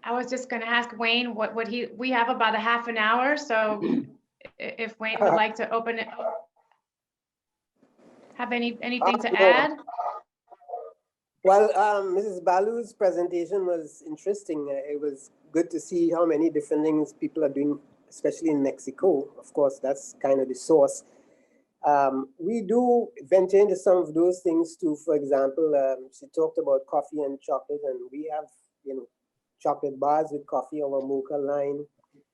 I was just going to ask Wayne what would we have about a half an hour, so if Wayne would like to open it, have anything to add? Well, Mrs. Balu's presentation was interesting. It was good to see how many different things people are doing, especially in Mexico. Of course, that's kind of the source. We do venture into some of those things too. For example, she talked about coffee and chocolate, and we have, chocolate bars with coffee, our mocha line.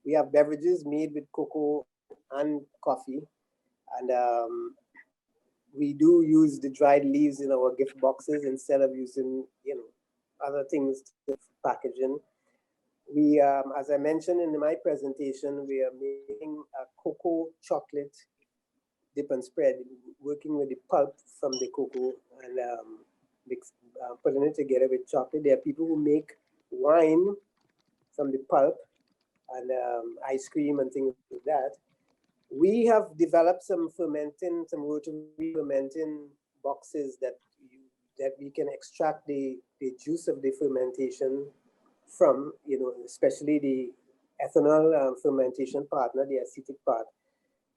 We have beverages made with cocoa and coffee, and we do use the dried leaves in our gift boxes instead of using, other things to packaging. We, as I mentioned in my presentation, we are making a cocoa chocolate dip and spread, working with the pulp from the cocoa and putting it together with chocolate. There are people who make wine from the pulp and ice cream and things like that. We have developed some rotary fermenting boxes that we can extract the juice of the fermentation from, especially the ethanol fermentation partner, the acetic part,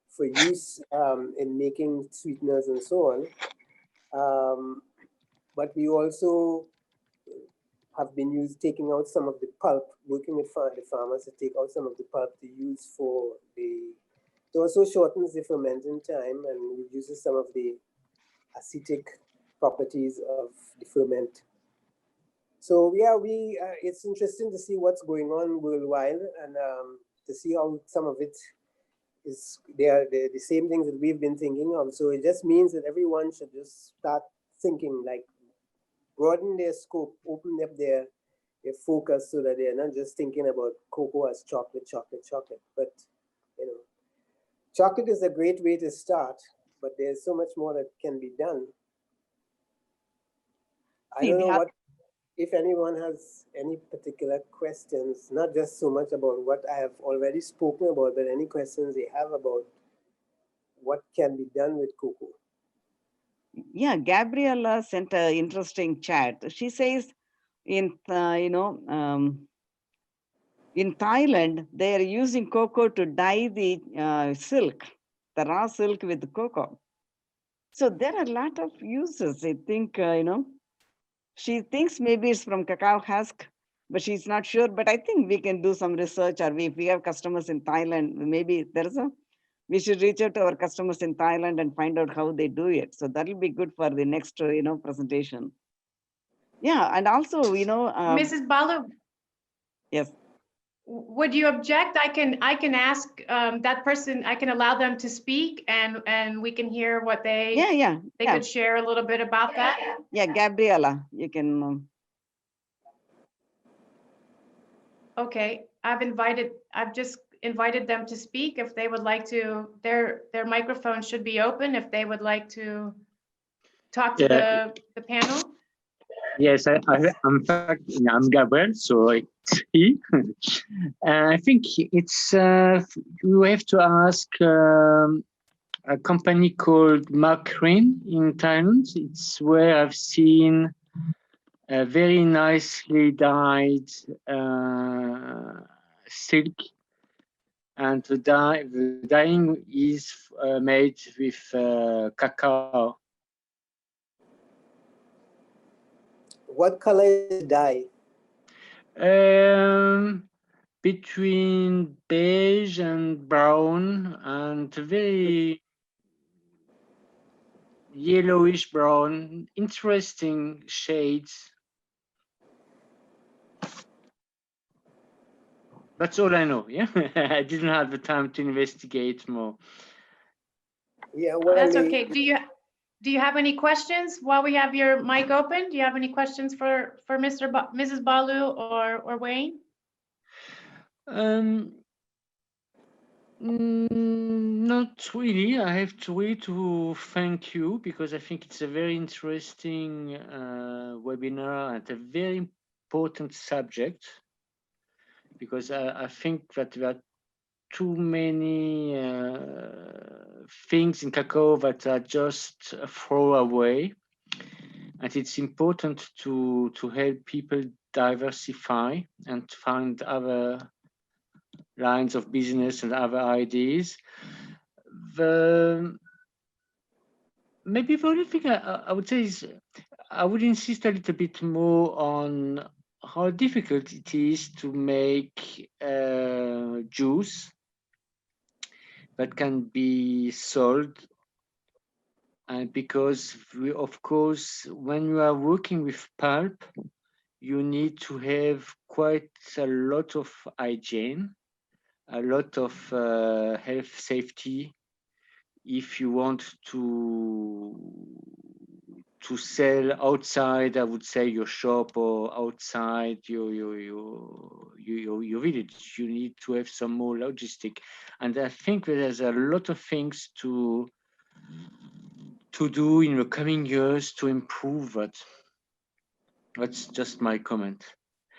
for use in making sweeteners and so on. But we also have been taking out some of the pulp, working with the farmers to take out some of the pulp to use for it also shortens the fermenting time and reduces some of the acetic properties of the ferment. So yeah, it's interesting to see what's going on worldwide and to see how some of it is they're the same things that we've been thinking of. So it just means that everyone should just start thinking, like broaden their scope, open up their focus so that they're not just thinking about cocoa as chocolate, but chocolate is a great way to start, but there's so much more that can be done. I don't know if anyone has any particular questions, not just so much about what I have already spoken about, but any questions they have about what can be done with cocoa. Yeah, Gabriella sent an interesting chat. She says, in Thailand, they are using cocoa to dye the silk, the raw silk with cocoa. So there are a lot of uses. I think, she thinks maybe it's from cacao husk, but she's not sure. But I think we can do some research, or if we have customers in Thailand, maybe we should reach out to our customers in Thailand and find out how they do it. So that'll be good for the next, presentation. Yeah, and also, Mrs. Balu. Yes. Would you object? I can ask that person. I can allow them to speak, and we can hear what they could share a little bit about that. Yeah, Gabriella, you can. Okay, I've just invited them to speak. If they would like to, their microphone should be open if they would like to talk to the panel. Yes, in fact, I'm Gabriel, so it's he. I think it's we have to ask a company called Markrin in Thailand. It's where I've seen a very nicely dyed silk, and the dyeing is made with cacao. What color is the dye? Between beige and brown, and very yellowish brown, interesting shades. That's all I know. Yeah, I didn't have the time to investigate more. Yeah, well, that's okay. Do you have any questions while we have your mic open? Do you have any questions for Mrs. Balu or Wayne? Not really. I have to thank you because I think it's a very interesting webinar and a very important subject, because I think that there are too many things in cacao that are just a throwaway, and it's important to help people diversify and find other lines of business and other ideas. Maybe the only thing I would say is I would insist a little bit more on how difficult it is to make juice that can be sold. And because of course, when you are working with pulp, you need to have quite a lot of hygiene, a lot of health safety if you want to sell outside, I would say, your shop or outside your village. You need to have some more logistic, and I think that there's a lot of things to do in the coming years to improve that. That's just my comment.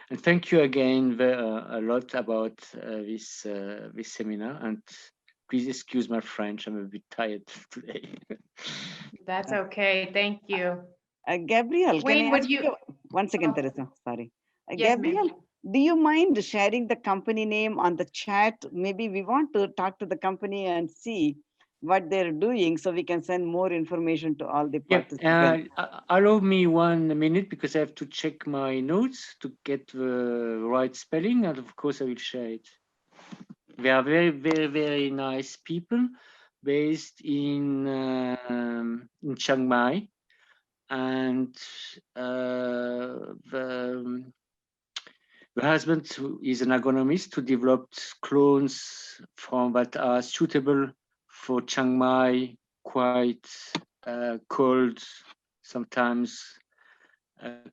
And thank you again a lot about this seminar. And please excuse my French. I'm a bit tired today. That's okay. Thank you. Gabriel, Wayne, can I would ask you- you 1 second, Oh. Teresa? Sorry. Yes, ma'am. Gabriel, do you mind sharing the company name on the chat? Maybe we want to talk to the company and see what they're doing so we can send more information to all the participants. Allow me 1 minute because I have to check my notes to get the right spelling, and of course I will share it. They are very, very, very nice people based in Chiang Mai, and the husband is an agronomist who developed clones that are suitable for Chiang Mai, quite cold, sometimes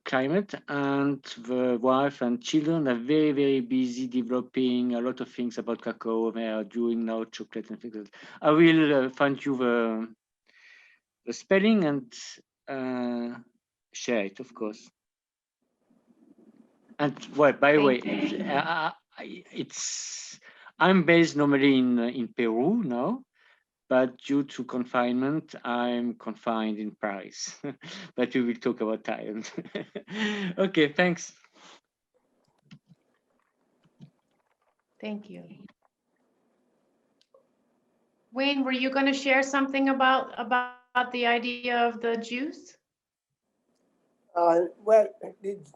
climate, and the wife and children are very, very busy developing a lot of things about cacao. They are doing now chocolate and things like that. I will find you the spelling and share it, of course. And well, by the way, I'm based normally in Peru now, but due to confinement, I'm confined in Paris. But we will talk about Thailand. Okay, thanks. Thank you. Wayne, were you going to share something about the idea of the juice? Well,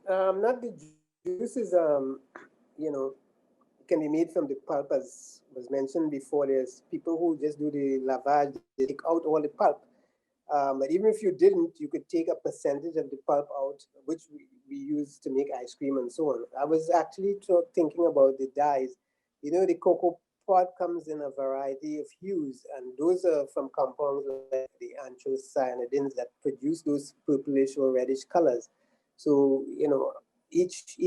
not the juices, you know, can be made from the pulp, as was mentioned before. There's people who just do the lavage, they take out all the pulp. But even if you didn't, you could take a percentage of the pulp out, which we use to make ice cream and so on. I was actually thinking about the dyes. You know, the cocoa pod comes in a variety of hues, and those are from compounds like the anthocyanidins that produce those purplish or reddish colors. So, you know, each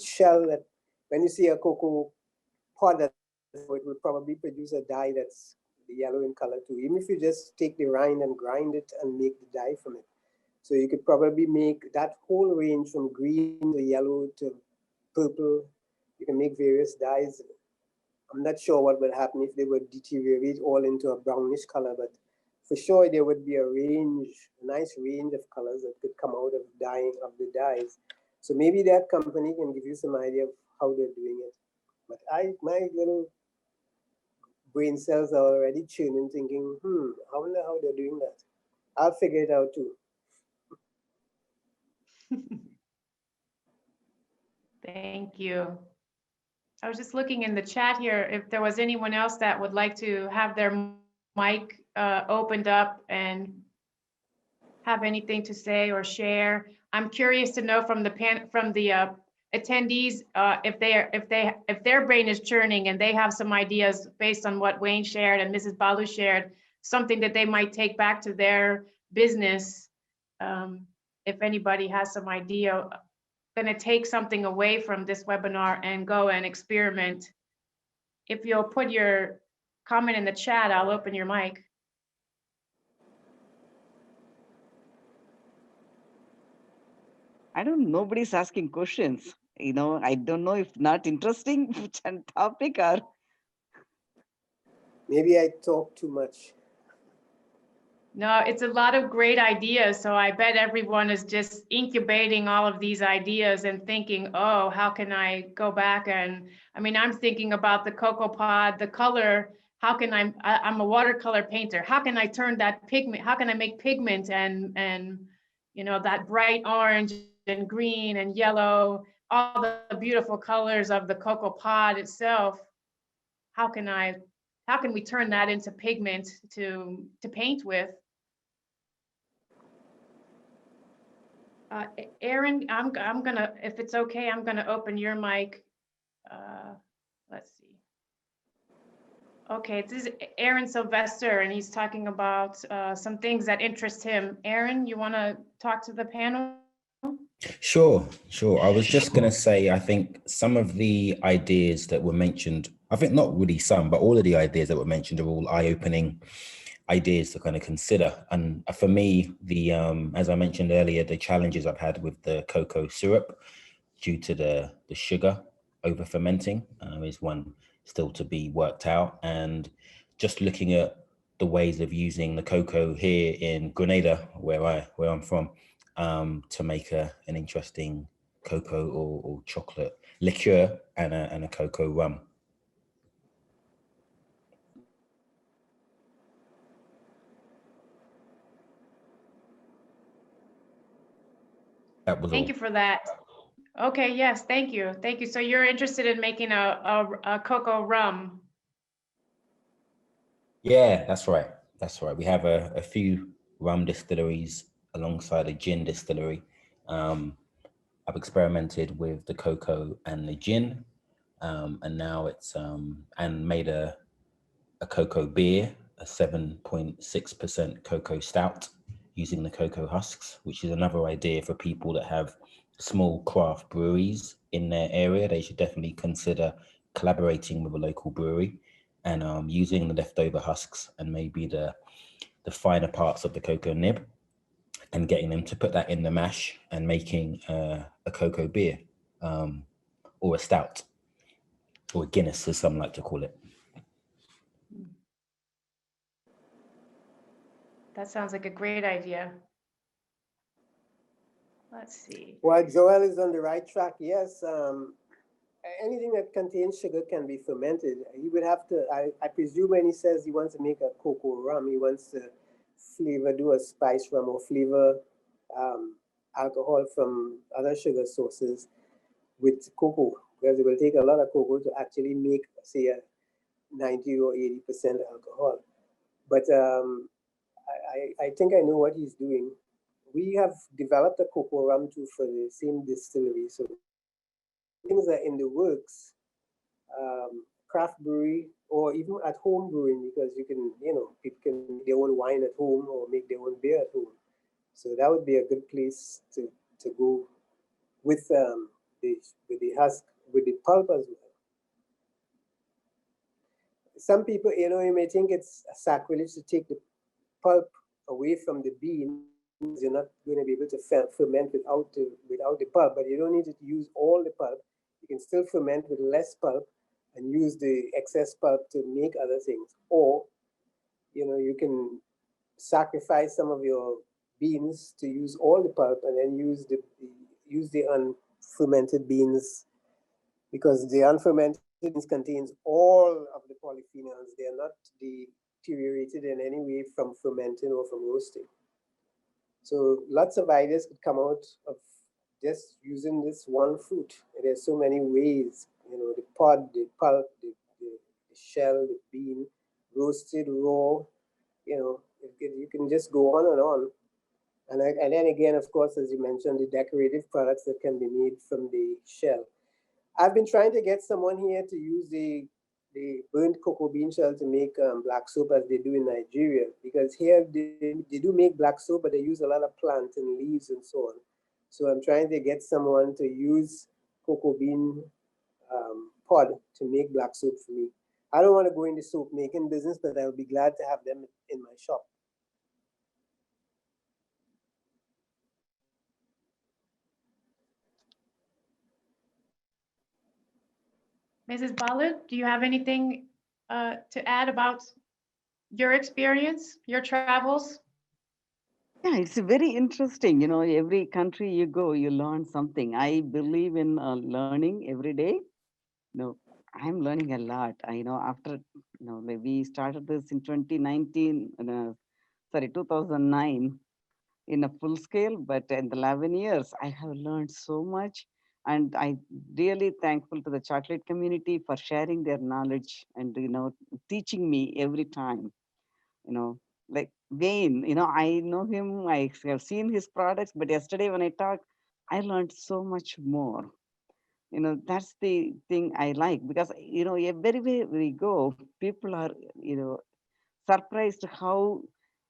shell that, when you see a cocoa pod, that it will probably produce a dye that's yellow in color too, even if you just take the rind and grind it and make the dye from it. So you could probably make that whole range from green to yellow to purple. You can make various dyes. I'm not sure what would happen if they would deteriorate all into a brownish color, but for sure there would be a nice range of colors that could come out of dyeing of the dyes. So maybe that company can give you some idea of how they're doing it. But my little brain cells are already churning, thinking, I wonder how they're doing that. I'll figure it out too. Thank you. I was just looking in the chat here if there was anyone else that would like to have their mic opened up and have anything to say or share. I'm curious to know from the attendees if their brain is churning and they have some ideas based on what Wayne shared and Mrs. Balu shared, something that they might take back to their business. If anybody has some idea, going to take something away from this webinar and go and experiment. If you'll put your comment in the chat, I'll open your mic. Nobody's asking questions. You know, I don't know if not interesting topic or. Maybe I talk too much. No, it's a lot of great ideas. So I bet everyone is just incubating all of these ideas and thinking, oh, how can I go back? And I mean, I'm thinking about the cocoa pod, the color. How can I'm a watercolor painter. How can I turn that pigment? How can I make pigment and that bright orange and green and yellow, all the beautiful colors of the cocoa pod itself? How can we turn that into pigment to paint with? Aaron, I'm gonna, if it's okay, I'm gonna open your mic. Let's see. Okay, this is Aaron Sylvester, and he's talking about some things that interest him. Aaron, you want to talk to the panel? Sure. I was just going to say, I think some of the ideas that were mentioned, I think not really some, but all of the ideas that were mentioned are all eye-opening ideas to kind of consider. And for me, as I mentioned earlier, the challenges I've had with the cocoa syrup due to the sugar over fermenting is one still to be worked out. And just looking at the ways of using the cocoa here in Grenada, where I'm from, to make an interesting cocoa or chocolate liqueur and a cocoa rum. That was Thank all. you for that. Okay, yes, thank you. So you're interested in making a cocoa rum? Yeah, that's right. We have a few rum distilleries alongside a gin distillery. I've experimented with the cocoa and the gin, and now it's and made a cocoa beer, a 7.6% cocoa stout using the cocoa husks, which is another idea for people that have small craft breweries in their area. They should definitely consider collaborating with a local brewery and using the leftover husks and maybe the finer parts of the cocoa nib and getting them to put that in the mash and making a cocoa beer or a stout or a Guinness, as some like to call it. That sounds like a great idea. Let's see. Well, Joel is on the right track. Yes, anything that contains sugar can be fermented. He would have to, I presume when he says he wants to make a cocoa rum, he wants to do a spice rum or flavor alcohol from other sugar sources with cocoa, because it will take a lot of cocoa to actually make, say, a 90 or 80% alcohol. But I think I know what he's doing. We have developed a cocoa rum too for the same distillery. So things are in the works, craft brewery or even at home brewing, because you can, people can make their own wine at home or make their own beer at home. So that would be a good place to go with the husk, with the pulp as well. Some people, you may think it's a sacrilege to take the pulp away from the bean. You're not going to be able to ferment without the pulp, but you don't need to use all the pulp. You can still ferment with less pulp and use the excess pulp to make other things. Or, you can sacrifice some of your beans to use all the pulp and then use the unfermented beans, because the unfermented beans contains all of the polyphenols. They are not deteriorated in any way from fermenting or from roasting. So lots of ideas could come out of just using this one fruit. There's so many ways, the pod, the pulp, the shell, the bean, roasted, raw, you can just go on and on. And then again, of course, as you mentioned, the decorative products that can be made from the shell. I've been trying to get someone here to use the burnt cocoa bean shell to make black soap, as they do in Nigeria, because here they do make black soap, but they use a lot of plant and leaves and so on. So I'm trying to get someone to use cocoa bean pod to make black soap for me. I don't want to go into soap making business, but I would be glad to have them in my shop. Mrs. Balu, do you have anything to add about your experience, your travels? Yeah, it's very interesting. You know, every country you go, you learn something. I believe in learning every day. No, I'm learning a lot. After, like we started this in 2019, 2009 in a full scale, but in the 11 years, I have learned so much. And I really thankful to the chocolate community for sharing their knowledge and, teaching me every time, like Wayne, I know him, I have seen his products, but yesterday when I talked, I learned so much more. That's the thing I like because, everywhere we go, people are, surprised how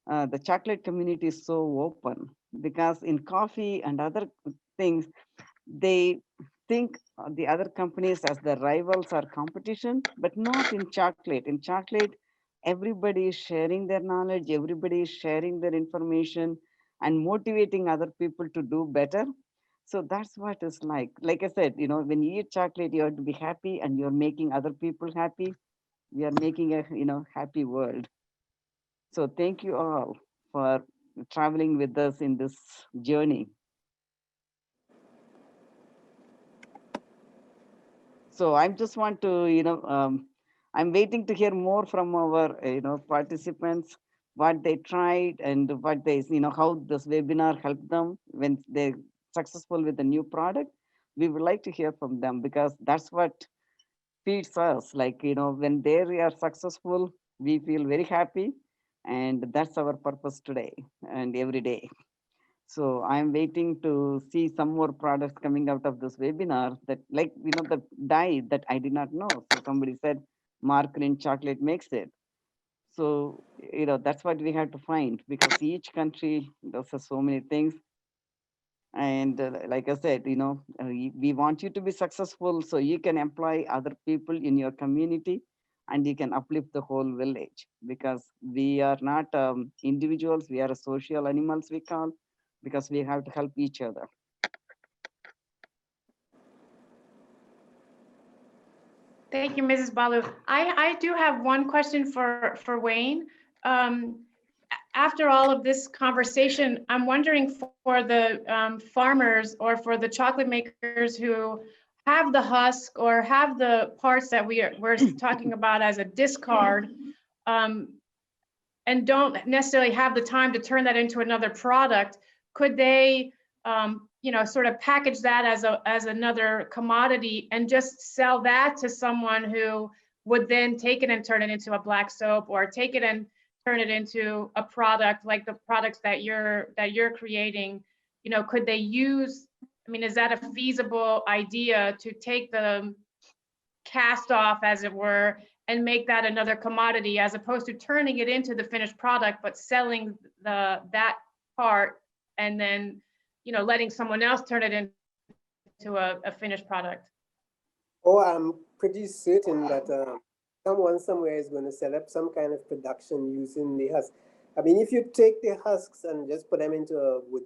the chocolate community is so open because in coffee and other things, they think the other companies as the rivals or competition, but not in chocolate. In chocolate, everybody is sharing their knowledge, everybody is sharing their information and motivating other people to do better. So that's what it's like. Like I said, when you eat chocolate, you have to be happy and you're making other people happy. We are making a, happy world. So thank you all for traveling with us in this journey. So I just want to, I'm waiting to hear more from our, participants, what they tried and what they, how this webinar helped them when they're successful with a new product. We would like to hear from them because that's what feeds us. Like, when they are successful, we feel very happy. And that's our purpose today and every day. So I'm waiting to see some more products coming out of this webinar that like, the dye that I did not know. So somebody said margarine chocolate makes it. So, that's what we have to find because each country does so many things. And like I said, we want you to be successful so you can employ other people in your community and you can uplift the whole village because we are not individuals, we are social animals, we call, because we have to help each other. Thank you, Mrs. Balu. I do have one question for Wayne. After all of this conversation, I'm wondering for the farmers or for the chocolate makers who have the husk or have the parts that we're talking about as a discard, and don't necessarily have the time to turn that into another product, could they sort of package that as another commodity and just sell that to someone who would then take it and turn it into a black soap or take it and turn it into a product like the products that you're creating? Could they use, is that a feasible idea to take the cast off, as it were, and make that another commodity as opposed to turning it into the finished product, but selling that part and then, letting someone else turn it into a finished product? Oh, I'm pretty certain that someone somewhere is going to set up some kind of production using the husk. If you take the husks and just put them into a wood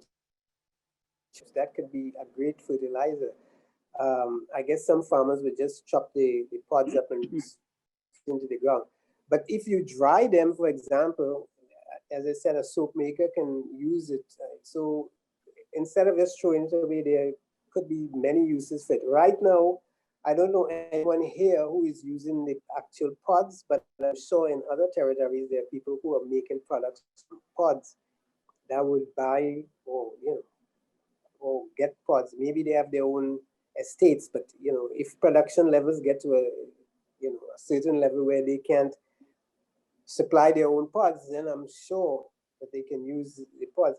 chips, that could be a great fertilizer. I guess some farmers would just chop the pods up and into the ground. But if you dry them, for example, as I said, a soap maker can use it. So instead of just throwing it away, there could be many uses for it. Right now, I don't know anyone here who is using the actual pods, but I'm sure in other territories, there are people who are making products from pods that would buy or get pods. Maybe they have their own estates, but if production levels get to a certain level where they can't supply their own pods, then I'm sure that they can use the pods.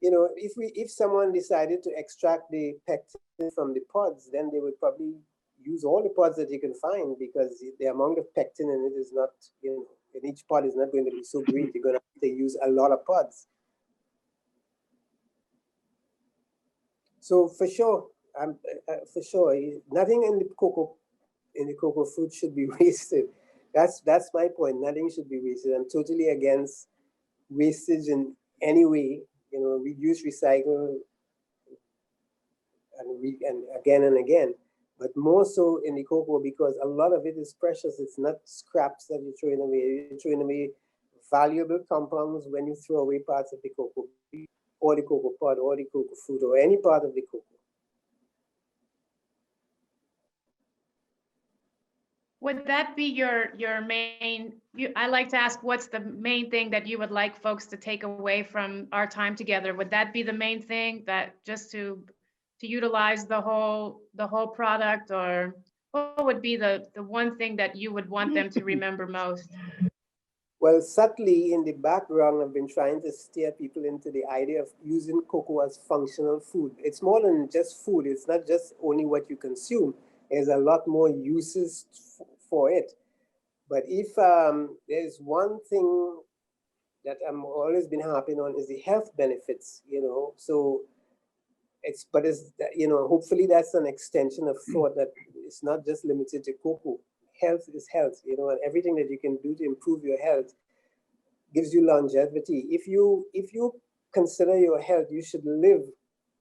If someone decided to extract the pectin from the pods, then they would probably use all the pods that you can find because the amount of pectin in it is not, in each pod is not going to be so great. You're going to have to use a lot of pods. So for sure, nothing in the cocoa fruit should be wasted. That's my point. Nothing should be wasted. I'm totally against wastage in any way. Reduce, recycle, and again and again. But more so in the cocoa because a lot of it is precious. It's not scraps that you're throwing away. You're throwing away valuable compounds when you throw away parts of the cocoa. or the cocoa pod, or the cocoa fruit, or any part of the cocoa. Would that be your main, I like to ask, what's the main thing that you would like folks to take away from our time together? Would that be the main thing, that just to utilize the whole product, or what would be the one thing that you would want them to remember most? Well, subtly in the background, I've been trying to steer people into the idea of using cocoa as functional food. It's more than just food. It's not just only what you consume. There's a lot more uses for it. But if there's one thing that I'm always been harping on, is the health benefits, you know. So it's, you know, hopefully that's an extension of thought, that it's not just limited to cocoa. Health is health, you know, and everything that you can do to improve your health gives you longevity. If you consider your health, you should live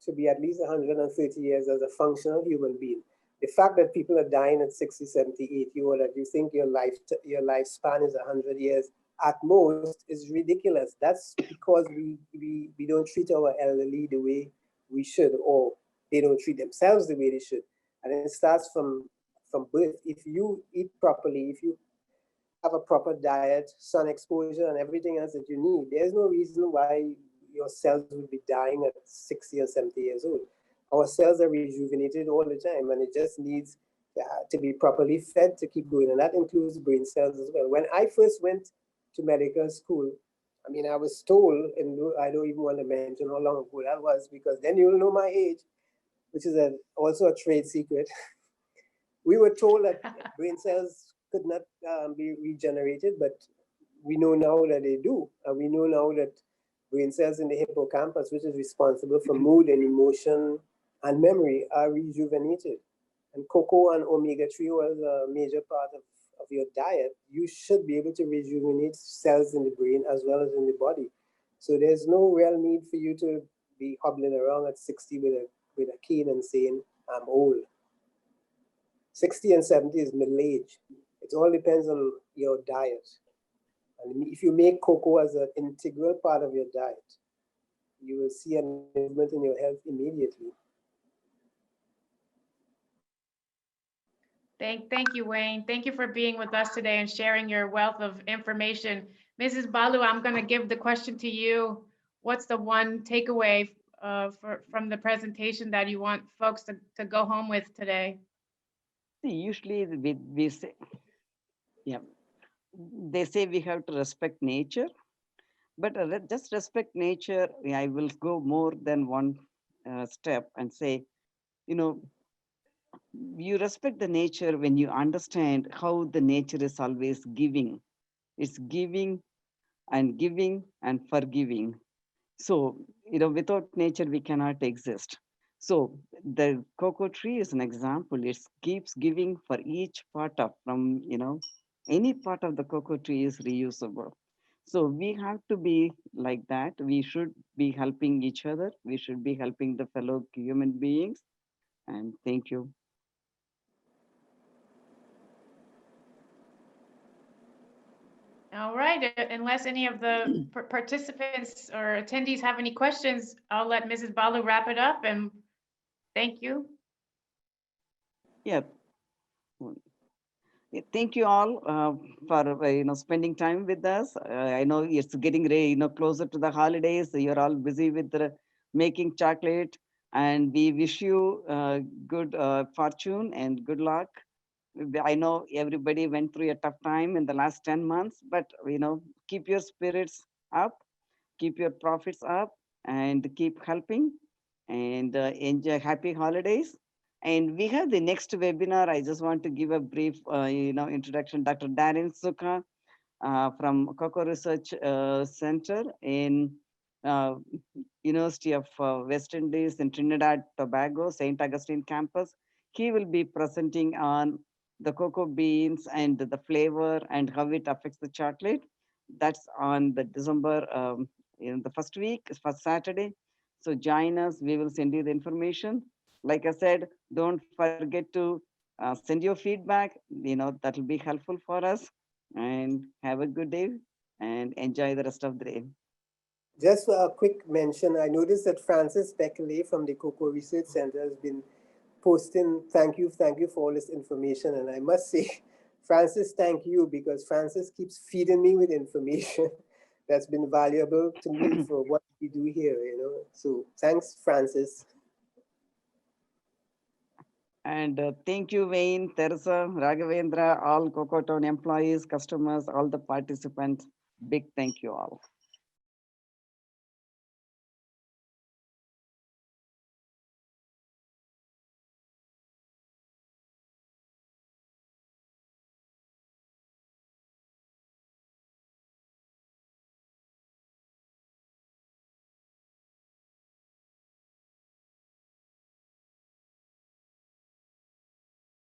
to be at least 130 years as a functional human being. The fact that people are dying at 60, 70, 80, or that you think your lifespan is 100 years at most, is ridiculous. That's because we don't treat our elderly the way we should, or they don't treat themselves the way they should. And it starts from birth. If you eat properly, if you have a proper diet, sun exposure, and everything else that you need, there's no reason why your cells would be dying at 60 or 70 years old. Our cells are rejuvenated all the time, and it just needs to be properly fed to keep going, and that includes brain cells as well. When I first went to medical school, I mean, I was told, and I don't even want to mention how long ago that was, because then you'll know my age, which is also a trade secret. We were told that brain cells could not be regenerated, but we know now that they do. And we know now that brain cells in the hippocampus, which is responsible for mood and emotion and memory, are rejuvenated. And cocoa and omega-3 oil are a major part of your diet. You should be able to rejuvenate cells in the brain as well as in the body. So there's no real need for you to be hobbling around at 60 with a cane and saying, I'm old. 60 and 70 is middle age. It all depends on your diet. And if you make cocoa as an integral part of your diet, you will see an improvement in your health immediately. Thank you, Wayne. Thank you for being with us today and sharing your wealth of information. Mrs. Balu, I'm going to give the question to you. What's the one takeaway from the presentation that you want folks to go home with today? Usually we say, yeah, they say we have to respect nature, but just respect nature. I will go more than one step and say, you know, you respect the nature when you understand how the nature is always giving. It's giving and forgiving. So, you know, without nature, we cannot exist. So the cocoa tree is an example. It keeps giving for each part of, from, you know, any part of the cocoa tree is reusable. So we have to be like that. We should be helping each other. We should be helping the fellow human beings. And thank you. All right, unless any of the participants or attendees have any questions, I'll let Mrs. Balu wrap it up, and thank you. Yeah. Thank you all for you know, spending time with us. I know it's getting closer to the holidays. So you're all busy with making chocolate, and we wish you good fortune and good luck. I know everybody went through a tough time in the last 10 months, but you know, keep your spirits up, keep your profits up, and keep helping, and enjoy happy holidays. And we have the next webinar. I just want to give a brief introduction. Dr. Darren Suka from Cocoa Research Center in University of West Indies in Trinidad, Tobago, St. Augustine campus. He will be presenting on the cocoa beans and the flavor and how it affects the chocolate. That's on the December, in the first week, first Saturday. So join us. We will send you the information. Like I said, don't forget to send your feedback. You know, that will be helpful for us. And have a good day and enjoy the rest of the day. Just a quick mention, I noticed that Francis Beckley from the Cocoa Research Center has been posting, thank you for all this information. And I must say, Francis, thank you, because Francis keeps feeding me with information that's been valuable to me for what we do here, you know. So thanks, Francis. And thank you, Wayne, Teresa, Raghavendra, all CocoaTown employees, customers, all the participants. Big thank you all.